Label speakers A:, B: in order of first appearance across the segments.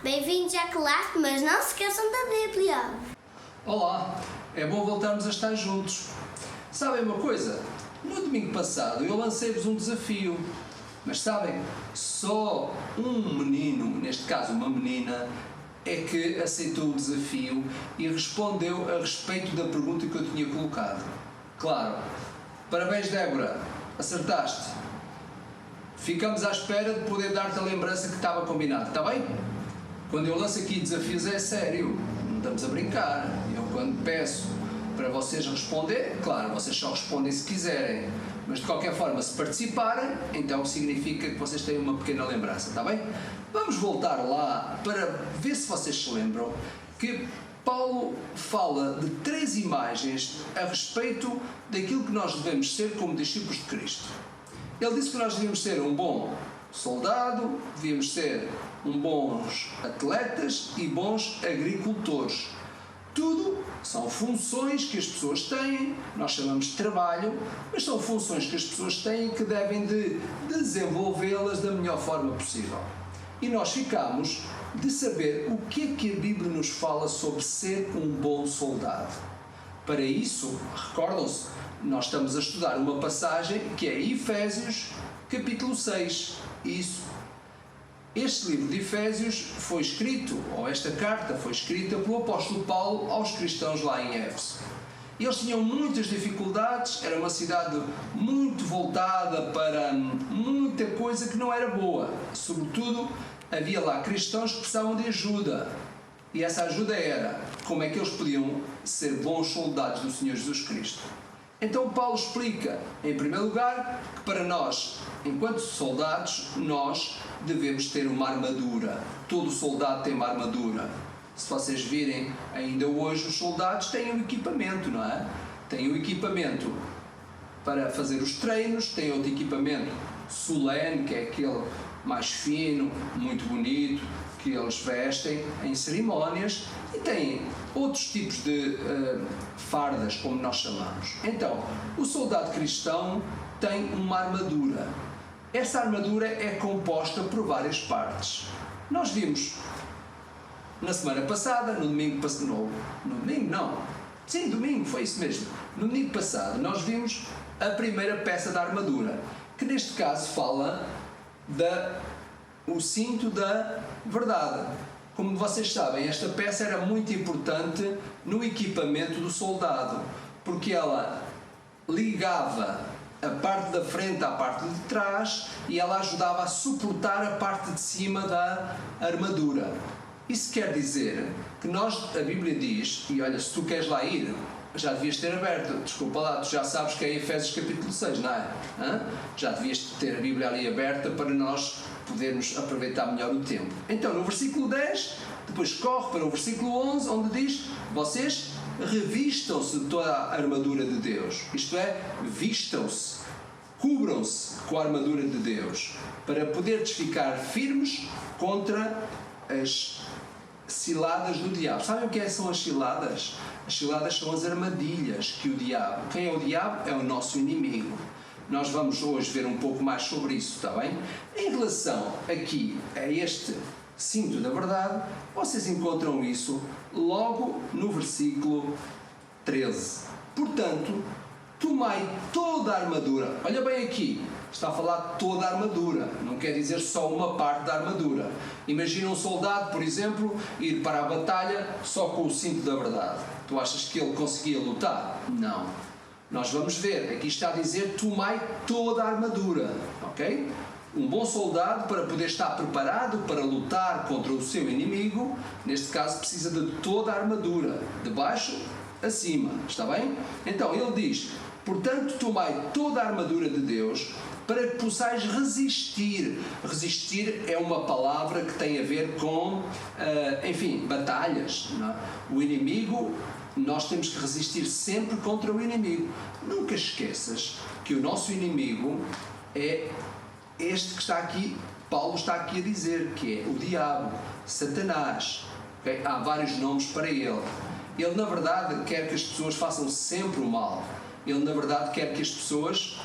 A: Bem-vindos à classe, mas não se esqueçam da Bíblia.
B: Olá, é bom voltarmos a estar juntos. Sabem uma coisa? No domingo passado eu lancei-vos um desafio. Mas sabem, só um menino, neste caso uma menina, é que aceitou o desafio e respondeu a respeito da pergunta que eu tinha colocado. Claro, parabéns Débora, acertaste. Ficamos à espera de poder dar-te a lembrança que estava combinado, está bem? Quando eu lanço aqui desafios é sério, não estamos a brincar. Eu quando peço para vocês responder, claro, vocês só respondem se quiserem, mas de qualquer forma, se participarem, então significa que vocês têm uma pequena lembrança, está bem? Vamos voltar lá para ver se vocês se lembram que Paulo fala de 3 imagens a respeito daquilo que nós devemos ser como discípulos de Cristo. Ele disse que nós devíamos ser um bom soldado, devíamos ser bons atletas e bons agricultores. Tudo são funções que as pessoas têm, nós chamamos de trabalho, mas são funções que as pessoas têm que devem de desenvolvê-las da melhor forma possível. E nós ficamos de saber o que é que a Bíblia nos fala sobre ser um bom soldado. Para isso, recordam-se, nós estamos a estudar uma passagem que é Efésios, capítulo 6. Este livro de Efésios foi escrito, ou esta carta foi escrita pelo apóstolo Paulo aos cristãos lá em Éfeso. Eles tinham muitas dificuldades, era uma cidade muito voltada para muita coisa que não era boa. Sobretudo, havia lá cristãos que precisavam de ajuda. E essa ajuda era como é que eles podiam ser bons soldados do Senhor Jesus Cristo. Então Paulo explica, em primeiro lugar, que para nós, enquanto soldados, nós devemos ter uma armadura. Todo soldado tem uma armadura. Se vocês virem, ainda hoje os soldados têm um equipamento, não é? Têm um equipamento para fazer os treinos, têm outro equipamento solene, que é aquele mais fino, muito bonito, que eles vestem em cerimónias, e têm outros tipos de fardas, como nós chamamos. Então, o soldado cristão tem uma armadura. Essa armadura é composta por várias partes. Nós vimos na semana passada, domingo, foi isso mesmo. No domingo passado, nós vimos a primeira peça da armadura, que neste caso fala o cinto da verdade. Como vocês sabem, esta peça era muito importante no equipamento do soldado, porque ela ligava a parte da frente à parte de trás e ela ajudava a suportar a parte de cima da armadura. Isso quer dizer que a Bíblia diz, e olha, se tu queres lá ir, já devias ter aberto, desculpa lá, tu já sabes que é Efésios capítulo 6, não é? Já devias ter a Bíblia ali aberta para nós podermos aproveitar melhor o tempo. Então, no versículo 10, depois corre para o versículo 11, onde diz, vocês revistam-se de toda a armadura de Deus. Isto é, vistam-se, cubram-se com a armadura de Deus, para poderes ficar firmes contra as ciladas do diabo. Sabem o que são as ciladas? As ciladas são as armadilhas que o diabo... Quem é o diabo? É o nosso inimigo. Nós vamos hoje ver um pouco mais sobre isso, está bem? Em relação aqui a este cinto da verdade, vocês encontram isso logo no versículo 13. Portanto, tomai toda a armadura. Olha bem aqui, está a falar de toda a armadura, não quer dizer só uma parte da armadura. Imagina um soldado, por exemplo, ir para a batalha só com o cinto da verdade. Tu achas que ele conseguia lutar? Não. Nós vamos ver, aqui está a dizer, tomai toda a armadura, ok? Um bom soldado, para poder estar preparado para lutar contra o seu inimigo, neste caso precisa de toda a armadura, de baixo a cima, está bem? Então ele diz, portanto tomai toda a armadura de Deus, para que possais resistir. Resistir é uma palavra que tem a ver com, batalhas, não é? O inimigo, nós temos que resistir sempre contra o inimigo. Nunca esqueças que o nosso inimigo é este que está aqui, Paulo está aqui a dizer, que é o diabo, Satanás. Okay? Há vários nomes para ele. Ele, na verdade, quer que as pessoas façam sempre o mal. Ele, na verdade, quer que as pessoas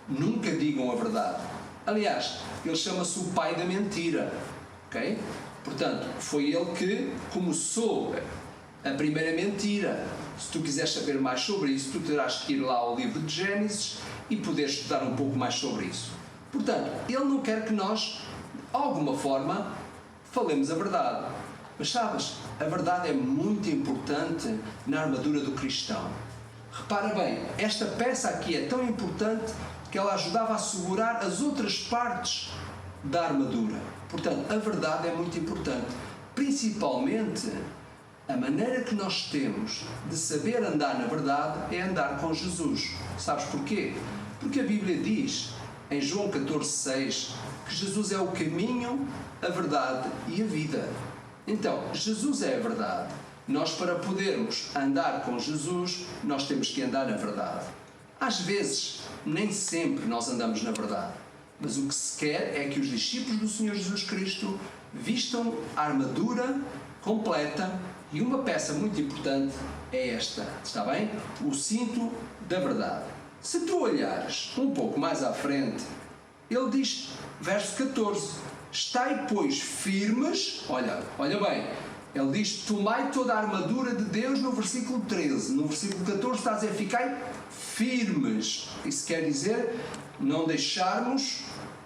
B: nunca digam a verdade. Aliás, ele chama-se o pai da mentira. Okay? Portanto, foi ele que começou a primeira mentira. Se tu quiseres saber mais sobre isso, tu terás que ir lá ao livro de Gênesis e poder estudar um pouco mais sobre isso. Portanto, ele não quer que nós, de alguma forma, falemos a verdade. Mas sabes, a verdade é muito importante na armadura do cristão. Repara bem, esta peça aqui é tão importante que ela ajudava a segurar as outras partes da armadura. Portanto, a verdade é muito importante. Principalmente, a maneira que nós temos de saber andar na verdade é andar com Jesus. Sabes porquê? Porque a Bíblia diz, em João 14,6, que Jesus é o caminho, a verdade e a vida. Então, Jesus é a verdade. Nós, para podermos andar com Jesus, nós temos que andar na verdade. Às vezes, nem sempre nós andamos na verdade. Mas o que se quer é que os discípulos do Senhor Jesus Cristo vistam a armadura completa e uma peça muito importante é esta, está bem? O cinto da verdade. Se tu olhares um pouco mais à frente, ele diz, verso 14, estai, pois, firmes, olha bem, ele diz, tomai toda a armadura de Deus no versículo 13, no versículo 14 está a dizer, ficai firmes. Isso quer dizer, não deixarmos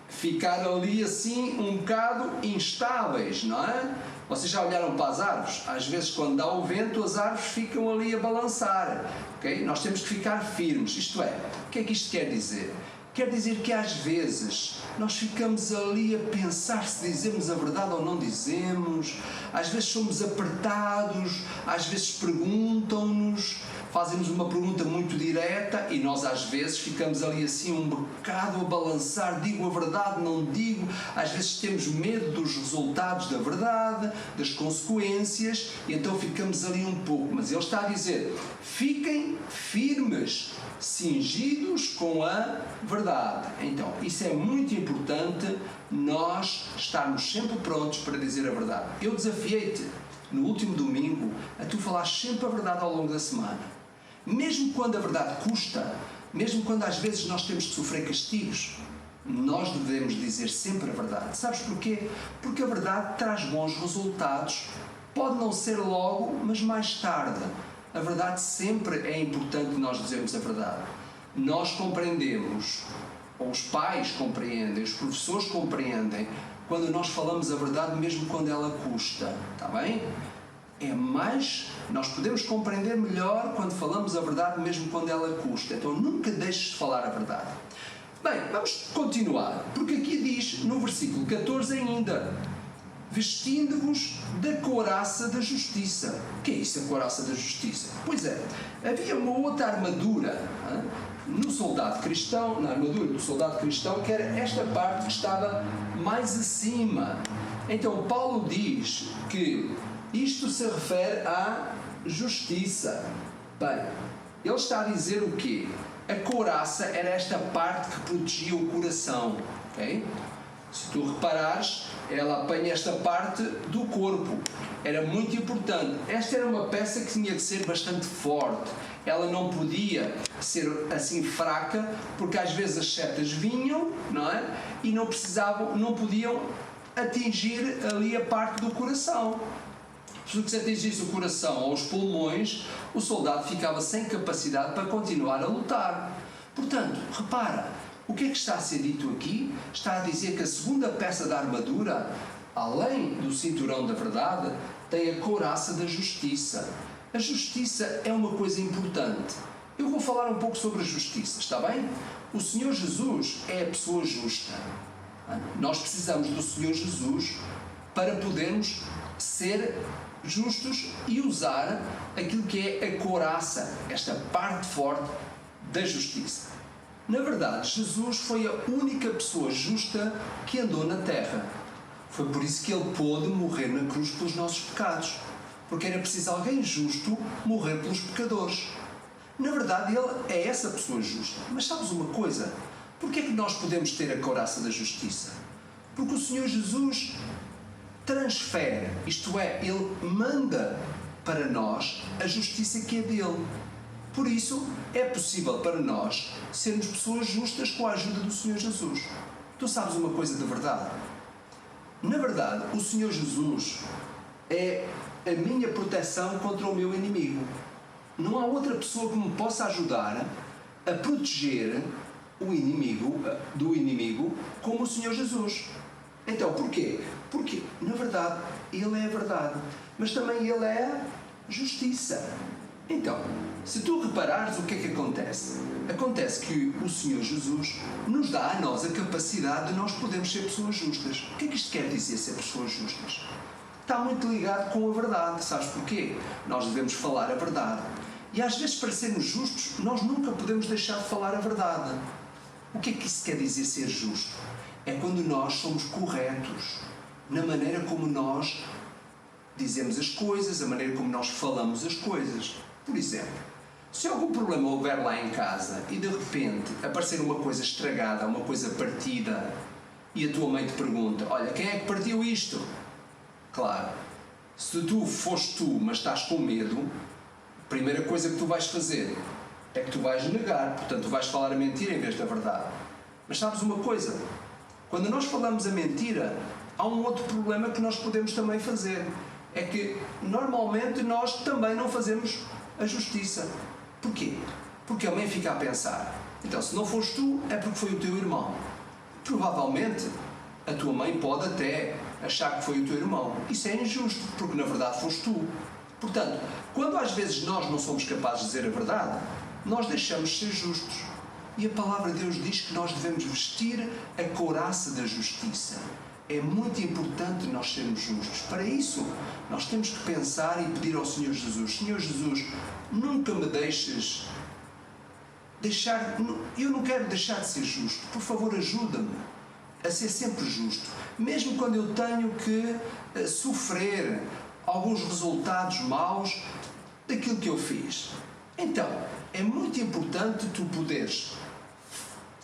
B: ficar ali assim um bocado instáveis, não é? Vocês já olharam para as árvores? Às vezes quando dá o vento as árvores ficam ali a balançar, ok? Nós temos que ficar firmes, isto é, o que é que isto quer dizer? Quer dizer que às vezes nós ficamos ali a pensar se dizemos a verdade ou não dizemos, às vezes somos apertados, às vezes perguntam-nos, fazem-nos uma pergunta muito direta e nós às vezes ficamos ali assim um bocado a balançar, digo a verdade, não digo, às vezes temos medo dos resultados da verdade, das consequências, e então ficamos ali um pouco, mas ele está a dizer, fiquem firmes, cingidos com a verdade. Então, isso é muito importante, nós estarmos sempre prontos para dizer a verdade. Eu desafiei-te no último domingo a tu falares sempre a verdade ao longo da semana. Mesmo quando a verdade custa, mesmo quando às vezes nós temos de sofrer castigos, nós devemos dizer sempre a verdade. Sabes porquê? Porque a verdade traz bons resultados. Pode não ser logo, mas mais tarde. A verdade sempre é importante nós dizermos a verdade. Nós compreendemos, ou os pais compreendem, os professores compreendem, quando nós falamos a verdade mesmo quando ela custa. Está bem? Nós podemos compreender melhor quando falamos a verdade mesmo quando ela custa. Então nunca deixes de falar a verdade. Bem, vamos continuar, porque aqui diz no versículo 14 ainda, vestindo-vos da couraça da justiça. O que é isso, a couraça da justiça? Pois é, havia uma outra armadura no soldado cristão, na armadura do soldado cristão, que era esta parte que estava mais acima. Então Paulo diz que isto se refere à justiça. Bem, ele está a dizer o quê? A couraça era esta parte que protegia o coração, ok? Se tu reparares, ela apanha esta parte do corpo. Era muito importante. Esta era uma peça que tinha que ser bastante forte. Ela não podia ser assim fraca, porque às vezes as setas vinham, não é? E não podiam atingir ali a parte do coração. Se atingisse o coração ou os pulmões, o soldado ficava sem capacidade para continuar a lutar. Portanto, repara, o que é que está a ser dito aqui? Está a dizer que a segunda peça da armadura, além do cinturão da verdade, tem a couraça da justiça. A justiça é uma coisa importante. Eu vou falar um pouco sobre a justiça, está bem? O Senhor Jesus é a pessoa justa. Nós precisamos do Senhor Jesus para podermos ser justos e usar aquilo que é a couraça, esta parte forte da justiça. Na verdade, Jesus foi a única pessoa justa que andou na terra. Foi por isso que ele pôde morrer na cruz pelos nossos pecados, porque era preciso alguém justo morrer pelos pecadores. Na verdade, ele é essa pessoa justa. Mas sabes uma coisa? Porquê é que nós podemos ter a couraça da justiça? Porque o Senhor Jesus transfere, isto é, ele manda para nós a justiça que é dele. Por isso, é possível para nós sermos pessoas justas com a ajuda do Senhor Jesus. Tu sabes uma coisa de verdade? Na verdade, o Senhor Jesus é a minha proteção contra o meu inimigo. Não há outra pessoa que me possa ajudar a proteger o inimigo, do inimigo, como o Senhor Jesus. Então, porquê? Porque, na verdade, Ele é a verdade, mas também Ele é a justiça. Então, se tu reparares, o que é que acontece? Acontece que o Senhor Jesus nos dá a nós a capacidade de nós podermos ser pessoas justas. O que é que isto quer dizer, ser pessoas justas? Está muito ligado com a verdade. Sabes porquê? Nós devemos falar a verdade. E às vezes, para sermos justos, nós nunca podemos deixar de falar a verdade. O que é que isso quer dizer, ser justo? É quando nós somos corretos na maneira como nós dizemos as coisas, a maneira como nós falamos as coisas. Por exemplo, se algum problema houver lá em casa e de repente aparecer uma coisa estragada, uma coisa partida, e a tua mãe te pergunta: olha, quem é que partiu isto? Claro, se tu foste tu, mas estás com medo, a primeira coisa que tu vais fazer é que tu vais negar, portanto tu vais falar a mentira em vez da verdade. Mas sabes uma coisa? Quando nós falamos a mentira, há um outro problema que nós podemos também fazer. É que normalmente nós também não fazemos a justiça. Porquê? Porque a mãe fica a pensar: então, se não foste tu, é porque foi o teu irmão. Provavelmente a tua mãe pode até achar que foi o teu irmão. Isso é injusto, porque na verdade foste tu. Portanto, quando às vezes nós não somos capazes de dizer a verdade, nós deixamos de ser justos. E a palavra de Deus diz que nós devemos vestir a couraça da justiça. É muito importante nós sermos justos. Para isso, nós temos que pensar e pedir ao Senhor Jesus: Senhor Jesus, nunca me deixes eu não quero deixar de ser justo. Por favor, ajuda-me a ser sempre justo. Mesmo quando eu tenho que sofrer alguns resultados maus daquilo que eu fiz. Então, é muito importante tu poderes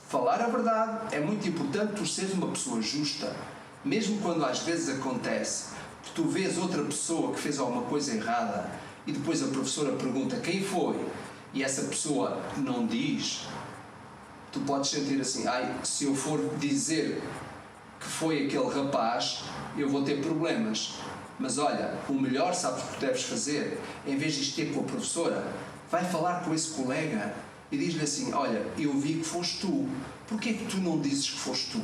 B: falar a verdade, é muito importante tu seres uma pessoa justa. Mesmo quando às vezes acontece que tu vês outra pessoa que fez alguma coisa errada e depois a professora pergunta quem foi e essa pessoa não diz, tu podes sentir assim: se eu for dizer que foi aquele rapaz, eu vou ter problemas. Mas olha, o melhor, sabes o que tu deves fazer? Em vez de ter com a professora, vai falar com esse colega e diz-lhe assim: olha, eu vi que foste tu, porquê é que tu não dizes que foste tu?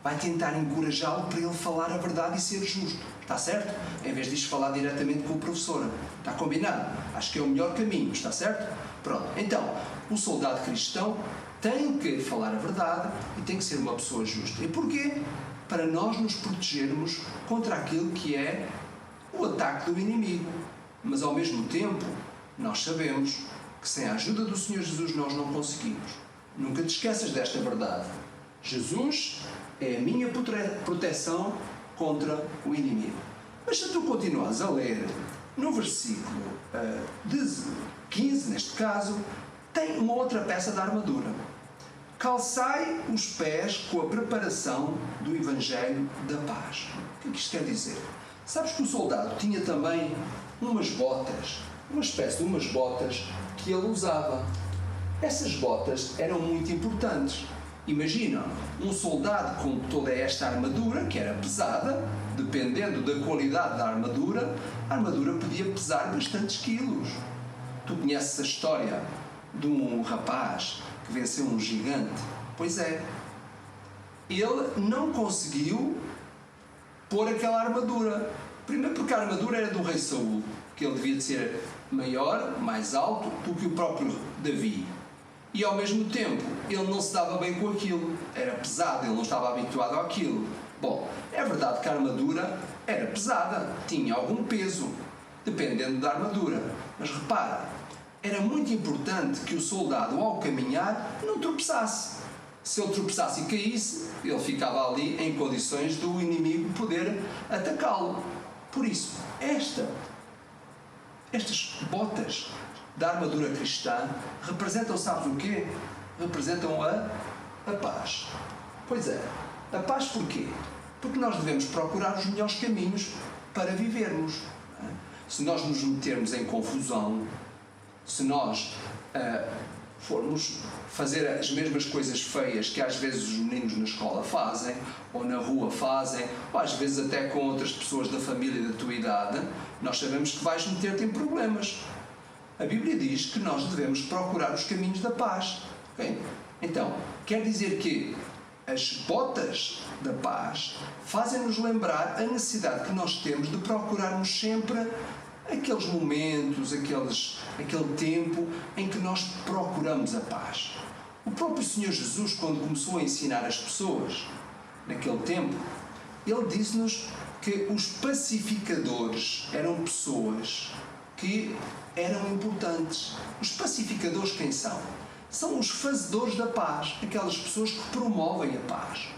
B: Vai tentar encorajá-lo para ele falar a verdade e ser justo. Está certo? Em vez de falar diretamente com a professora. Está combinado? Acho que é o melhor caminho. Está certo? Pronto. Então, o soldado cristão tem que falar a verdade e tem que ser uma pessoa justa. E porquê? Para nós nos protegermos contra aquilo que é o ataque do inimigo. Mas, ao mesmo tempo, nós sabemos que sem a ajuda do Senhor Jesus nós não conseguimos. Nunca te esqueças desta verdade. Jesus é a minha proteção contra o inimigo. Mas se tu continuas a ler, no versículo 15, neste caso, tem uma outra peça da armadura. Calçai os pés com a preparação do Evangelho da Paz. O que é que isto quer dizer? Sabes que o soldado tinha também umas botas, uma espécie de umas botas que ele usava. Essas botas eram muito importantes. Imagina, um soldado com toda esta armadura, que era pesada, dependendo da qualidade da armadura, a armadura podia pesar bastantes quilos. Tu conheces a história de um rapaz que venceu um gigante? Pois é. Ele não conseguiu pôr aquela armadura. Primeiro porque a armadura era do rei Saul, que ele devia de ser maior, mais alto do que o próprio Davi. E ao mesmo tempo, ele não se dava bem com aquilo. Era pesado, ele não estava habituado àquilo. Bom, é verdade que a armadura era pesada, tinha algum peso, dependendo da armadura. Mas repara, era muito importante que o soldado, ao caminhar, não tropeçasse. Se ele tropeçasse e caísse, ele ficava ali em condições do inimigo poder atacá-lo. Por isso, estas botas da armadura cristã representam, sabes o quê? Representam a paz. Pois é, a paz porquê? Porque nós devemos procurar os melhores caminhos para vivermos. Se nós nos metermos em confusão, se nós formos fazer as mesmas coisas feias que às vezes os meninos na escola fazem, ou na rua fazem, ou às vezes até com outras pessoas da família da tua idade, nós sabemos que vais meter-te em problemas. A Bíblia diz que nós devemos procurar os caminhos da paz. Okay? Então, quer dizer que as botas da paz fazem-nos lembrar a necessidade que nós temos de procurarmos sempre aqueles momentos, aquele tempo em que nós procuramos a paz. O próprio Senhor Jesus, quando começou a ensinar as pessoas, naquele tempo, Ele disse-nos que os pacificadores eram pessoas que eram importantes. Os pacificadores quem são? São os fazedores da paz, aquelas pessoas que promovem a paz.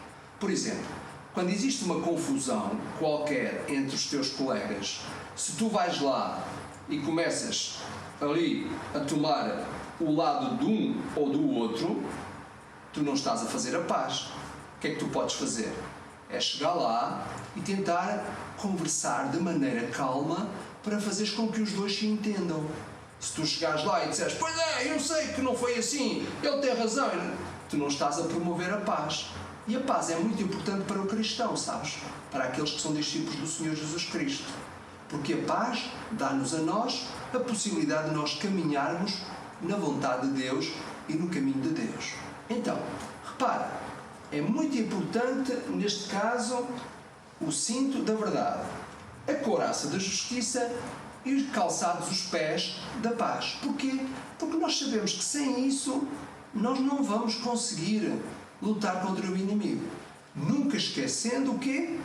B: Por exemplo, quando existe uma confusão qualquer entre os teus colegas, se tu vais lá e começas ali a tomar o lado de um ou do outro, tu não estás a fazer a paz. O que é que tu podes fazer? É chegar lá e tentar conversar de maneira calma para fazeres com que os dois se entendam. Se tu chegares lá e disseres, pois é, eu sei que não foi assim, ele tem razão, tu não estás a promover a paz. E a paz é muito importante para o cristão, sabes? Para aqueles que são discípulos do Senhor Jesus Cristo. Porque a paz dá-nos a nós a possibilidade de nós caminharmos na vontade de Deus e no caminho de Deus. Então, repara, é muito importante, neste caso, o cinto da verdade, a couraça da justiça e os calçados os pés da paz. Porquê? Porque nós sabemos que sem isso nós não vamos conseguir lutar contra o inimigo. Nunca esquecendo o quê?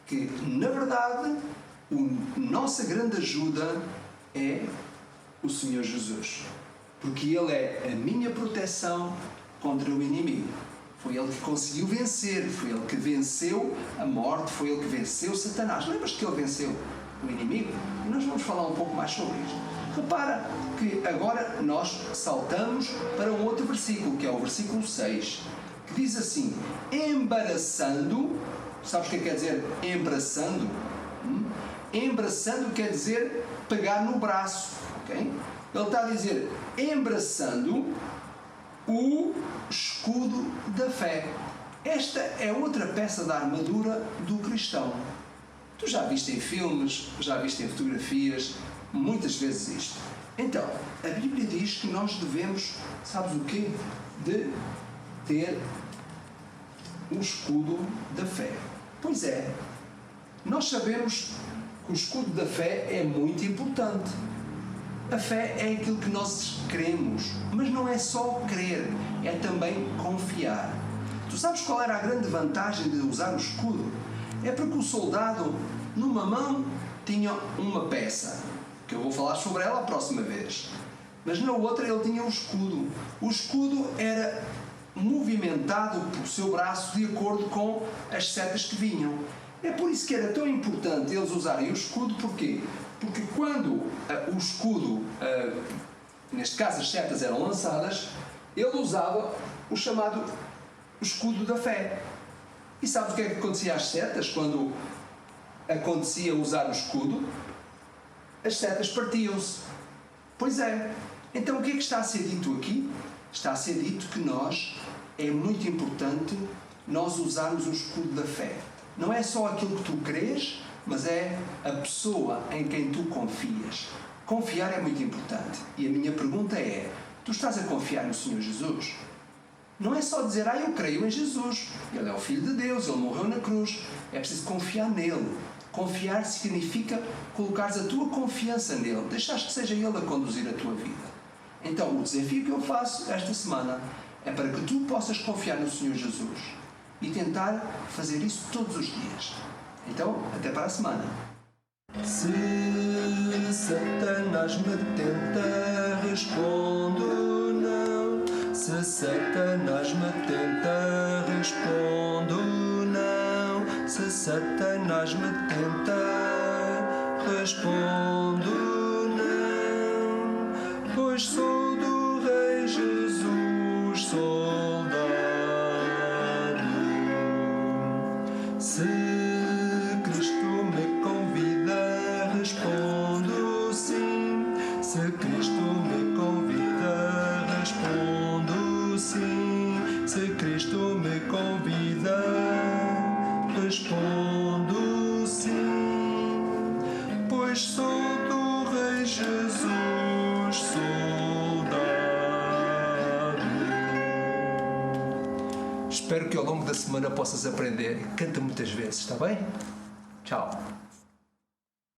B: Que, na verdade, a nossa grande ajuda é o Senhor Jesus. Porque Ele é a minha proteção contra o inimigo. Foi Ele que conseguiu vencer, foi Ele que venceu a morte, foi Ele que venceu Satanás. Lembras-te que Ele venceu o inimigo? E nós vamos falar um pouco mais sobre isto. Repara que agora nós saltamos para um outro versículo, que é o versículo 6, que diz assim, embaraçando, sabes o que quer dizer embaraçando? Embaraçando quer dizer pegar no braço, ok? Ele está a dizer, embaraçando o escudo da fé. Esta é outra peça da armadura do cristão. Tu já viste em filmes, já viste em fotografias, muitas vezes isto. Então, a Bíblia diz que nós devemos, sabes o quê? De ter o escudo da fé. Pois é, nós sabemos que o escudo da fé é muito importante. A fé é aquilo que nós queremos, mas não é só crer, é também confiar. Tu sabes qual era a grande vantagem de usar o escudo? É porque o soldado, numa mão, tinha uma peça, que eu vou falar sobre ela a próxima vez, mas na outra ele tinha o escudo. O escudo era movimentado pelo seu braço de acordo com as setas que vinham. É por isso que era tão importante eles usarem o escudo. Porquê? Porque quando o escudo, neste caso as setas eram lançadas, ele usava o chamado escudo da fé. E sabes o que é que acontecia às setas quando acontecia usar o escudo? As setas partiam-se. Pois é. Então o que é que está a ser dito aqui? Está a ser dito que é muito importante nós usarmos o escudo da fé. Não é só aquilo que tu crês, mas é a pessoa em quem tu confias. Confiar é muito importante. E a minha pergunta é, tu estás a confiar no Senhor Jesus? Não é só dizer, eu creio em Jesus. Ele é o Filho de Deus, Ele morreu na cruz. É preciso confiar nele. Confiar significa colocares a tua confiança nele. Deixares que seja Ele a conduzir a tua vida. Então, o desafio que eu faço esta semana é para que tu possas confiar no Senhor Jesus e tentar fazer isso todos os dias. Então, até para a semana. Se Satanás me tenta, respondo não. Se Satanás me tenta, respondo não. Se Satanás me tenta, respondo não. Pois sou do Rei Jesus, soldado. Se Cristo me convida, respondo sim. Se Cristo me convida, respondo Espero que ao longo da semana possas aprender. Canta muitas vezes, está bem? Tchau.